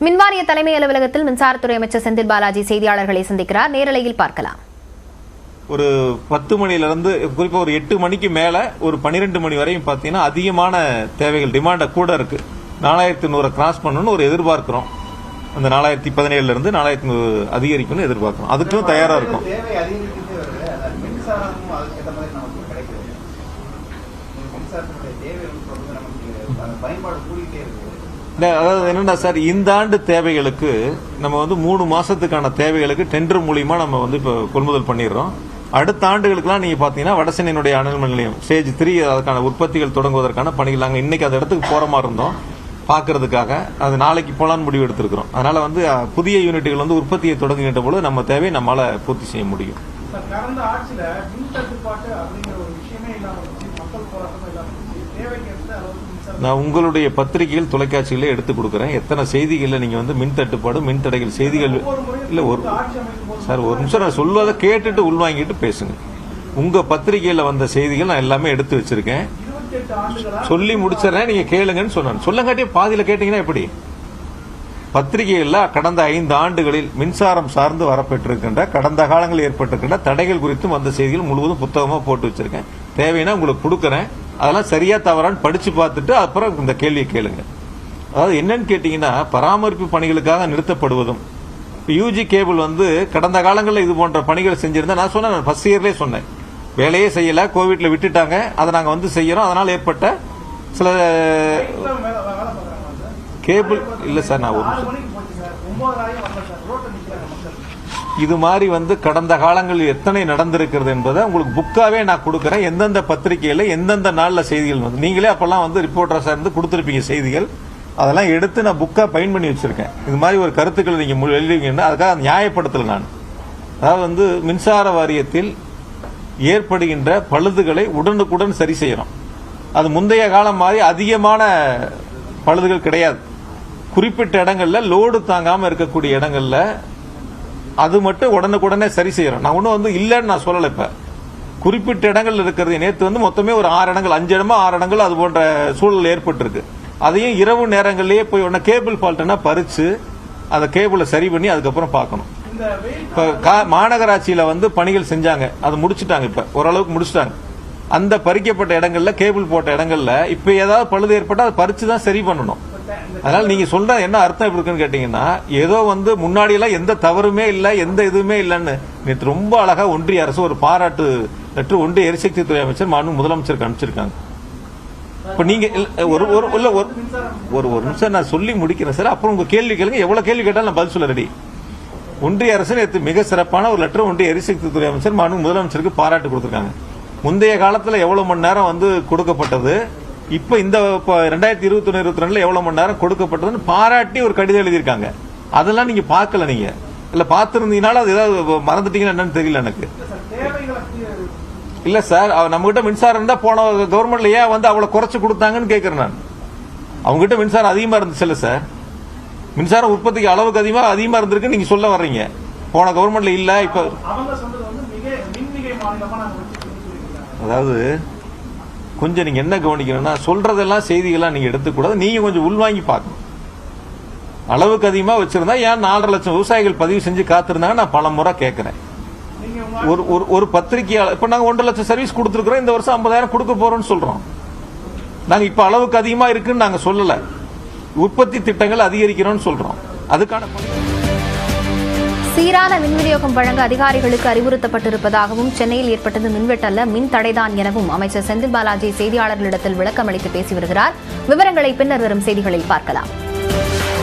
மின்வாரிய தலைமை அலுவலகத்தில் மின்சாரத்துறை அமைச்சர் செந்தில் பாலாஜி செய்தியாளர்களை சந்திக்கிறார். நேரலையில் பார்க்கலாம். ஒரு 10 மணிலிருந்து குறிப்பா ஒரு 8 மணிக்கு மேல ஒரு 12 மணி வரையும் பாத்தீங்கன்னா அதிகமான தேவைகள் டிமாண்ட கூட இருக்கு. 4100 கிராஸ் பண்ணணும்னு ஒரு எதிர்பார்க்கிறோம். அந்த 4017 இருந்து 4100 அதிகரிக்கணும்னு எதிர்பார்க்கிறோம். அதுக்கும் தயாரா இருக்கும். அதாவது என்னன்னா சார், இந்த ஆண்டு தேவைகளுக்கு நம்ம 3 மாசத்துக்கான தேவைகளுக்கு டெண்டர் மூலியமா நம்ம இப்ப கொள்முதல் பண்ணிடுறோம். அடுத்த ஆண்டுகளுக்குலாம் நீங்க பாத்தீங்கன்னா வடசென்னையினுடைய அனல் மின் நிலையம் ஸ்டேஜ் 3 அதுக்கான உற்பத்திகள் தொடங்குவதற்கான பணிகள் நாங்க இன்னைக்கு அந்த இடத்துக்கு போற மாதிரி இருந்தோம் பாக்குறதுக்காக. அது நாளைக்கு போலான்னு முடிவு எடுத்திருக்கிறோம். அதனால புதிய யூனிட்டுகள் உற்பத்தியை தொடங்குகின்ற பொழுது நம்ம தேவை நம்மளால பூர்த்தி செய்ய முடியும். கடந்த ஆட்சியில மின் தட்டுப்பாட்டு அப்படிங்கிற ஒரு விஷயமே இல்லாம மக்கள் போராட்டமே இல்லாம தேவைக்கு நான் உங்களுடைய பத்திரிகைகள் தொலைக்காட்சிகளே எடுத்து கொடுக்குறேன். எத்தனை செய்திகள்ல நீங்க மின் தட்டுப்பாடு மின் தடைகள் செய்திகள் இல்ல சார் ஒரு நிமிஷம் நான் சொல்வதை கேட்டுட்டு உள்வாங்கிட்டு பேசுங்க. உங்க பத்திரிகையில வந்த செய்திகள் நான் எல்லாமே எடுத்து வச்சிருக்கேன். சொல்லி முடிச்சிடறேன், நீங்க கேளுங்கன்னு சொன்னேன். சொல்லங்காட்டியே பாதியில கேட்டீங்கன்னா எப்படி? பத்திரிகைகள்ல கடந்த 5 ஆண்டுகளில் மின்சாரம் சார்ந்து வரப்பெற்றிருக்கின்ற கடந்த காலங்களில் ஏற்பட்டிருக்கின்ற தடைகள் குறித்தும் வந்த செய்திகள் முழுவதும் புத்தகமா போட்டு வச்சிருக்கேன். தேவைன்னா உங்களுக்கு கொடுக்கறேன். அதெல்லாம் சரியா தவறான்னு படிச்சு பார்த்துட்டு அப்புறம் இந்த கேள்வியை கேளுங்க. அதாவது என்னன்னு கேட்டீங்கன்னா, பராமரிப்பு பணிகளுக்காக நிறுத்தப்படுவதும் யூஜி கேபிள் கடந்த காலங்களில் இது போன்ற பணிகள் செஞ்சிருந்தா நான் சொன்னேன், ஃபர்ஸ்ட் இயர்லேயே சொன்னேன், வேலையே செய்யல, கோவிட்ல விட்டுட்டாங்க, அதை நாங்க செய்யறோம். அதனால ஏற்பட்ட சில கேபிள் இல்ல சார். நான் இது மாதிரி கடந்த காலங்களில் எத்தனை நடந்திருக்கிறது என்பதை உங்களுக்கு புக்காவே நான் கொடுக்கறேன். எந்தெந்த பத்திரிகையில எந்தெந்த நாள்ல செய்திகள் நீங்களே அப்பெல்லாம் ரிப்போர்ட்டர்ஸா இருந்து கொடுத்திருப்பீங்க செய்திகள். அதெல்லாம் எடுத்து நான் புக்கா பயன் பண்ணி வச்சிருக்கேன். இது மாதிரி ஒரு கருத்துக்கள் நீங்க எழுதுவீங்கன்னா அதுக்காக நியாயப்படுத்தல நான். அதாவது மின்சார வாரியத்தில் ஏற்படுகின்ற பழுதுகளை உடனுக்குடன் சரி செய்யறோம். அது முந்தைய காலம் மாதிரி அதிகமான பழுதுகள் கிடையாது. குறிப்பிட்ட இடங்கள்ல லோடு தாங்காம இருக்கக்கூடிய இடங்கள்ல அது மட்டும் உடனுக்குடனே சரி செய்யறோம். நான் ஒன்னும் இல்லன்னு நான் சொல்லல. இப்ப குறிப்பிட்ட இடங்கள் இருக்கிறது நேற்று மொத்தமே ஒரு 6 இடங்கள் 5 இடமா 6 இடங்கள் அது போன்ற சூழல் ஏற்பட்டு இருக்கு. அதையும் இரவு நேரங்களிலேயே போய் கேபிள் ஃபால்ட்னா பறிச்சு அந்த கேபிளை சரி பண்ணி அதுக்கப்புறம் பார்க்கணும். இப்ப மாநகராட்சியில பணிகள் செஞ்சாங்க, அதை முடிச்சுட்டாங்க. இப்ப ஓரளவுக்கு முடிச்சுட்டாங்க. அந்த பறிக்கப்பட்ட இடங்கள்ல கேபிள் போட்ட இடங்கள்ல இப்ப ஏதாவது பழுது ஏற்பட்டா அதை பறிச்சுதான் சரி பண்ணணும். அதனால நீங்க சொல்ற என்ன அர்த்தம் எப்படி இருக்குன்னு கேட்டீங்கன்னா, ஏதோ முன்னாடி எல்லாம் எந்த தவறுமே இல்ல, எந்த இதுவுமே இல்லன்னு நேற்று ரொம்ப அழகா ஒன்றிய அரசு ஒரு பாராட்டு லெட்டர் ஒன்றிய எரிசக்தி துறை அமைச்சர் மாண்பு முதலமைச்சருக்கு அனுப்பிச்சிருக்காங்க. இப்ப நீங்க ஒரு நிமிஷம் நான் சொல்லி முடிக்கிறேன் சார். அப்புறம் உங்க கேள்வி கேளுங்க. எவ்வளவு கேள்வி கேட்டாலும் நான் பதில் சொல்ல ரெடி. ஒன்றிய அரசு நேற்று மிக சிறப்பான ஒரு லெட்டர் ஒன்றிய எரிசக்தி துறை அமைச்சர் மாண்பு முதலமைச்சருக்கு பாராட்டு கொடுத்திருக்காங்க. முந்தைய காலத்துல எவ்வளவு மணி நேரம் கொடுக்கப்பட்டது, இப்ப இந்த 2021-22 எவ்வளவு மணி நேரம் கொடுக்கப்பட்டதுன்னு பாராட்டி ஒரு கடிதம் எழுதியிருக்காங்க. அதெல்லாம் நீங்க பார்க்கல. நீங்க இல்ல பாத்திருந்தீங்கனால அது ஏதாவது மறந்துட்டீங்கன்னா என்னன்னு தெரியல எனக்கு. இல்ல சார், நம்ம கிட்ட மின்சாரம் இருந்தா போன கவர்மெண்ட்ல ஏன் அவ்வளவு குறைச்சு கொடுத்தாங்கன்னு கேட்கிறேன் நான். அவங்க கிட்ட மின்சாரம் அதிகமா இருந்துச்சு இல்ல சார்? மின்சாரம் உற்பத்திக்கு அளவுக்கு அதிகமா இருந்திருக்கு நீங்க சொல்ல வர்றீங்க. போன கவர்மெண்ட்ல இல்ல. இப்ப அதாவது கொஞ்சம் நீங்க என்ன கவனிக்கணும்னா, சொல்றதெல்லாம் செய்திகள்லாம் நீங்க எடுத்துக்கூடாது. நீங்க கொஞ்சம் உள்வாங்கி பார்க்கணும். அளவுக்கு அதிகமா வச்சிருந்தா ஏன் 4.5 லட்சம் விவசாயிகள் பதிவு செஞ்சு காத்திருந்தாங்க நான் பல முறை கேட்கிறேன். ஒரு பத்திரிகையாளர் இப்ப நாங்க 1.5 லட்சம் சர்வீஸ் கொடுத்திருக்கிறோம். இந்த வருஷம் 50,000 கொடுக்க போறோம்னு சொல்றோம். நாங்க இப்ப அளவுக்கு அதிகமா இருக்குன்னு நாங்க சொல்லல. உற்பத்தி திட்டங்கள் அதிகரிக்கிறோம்னு சொல்றோம். அதுக்கான சீரான மின் விநியோகம் வழங்க அதிகாரிகளுக்கு அறிவுறுத்தப்பட்டிருப்பதாகவும், சென்னையில் ஏற்பட்டது மின்வெட்டல்ல மின் தடைதான் எனவும் அமைச்சர் செந்தில் பாலாஜி செய்தியாளர்களிடத்தில் விளக்கம் அளித்து பேசி வருகிறார். விவரங்களை பின்னர் வரும் செய்திகளில் பார்க்கலாம்.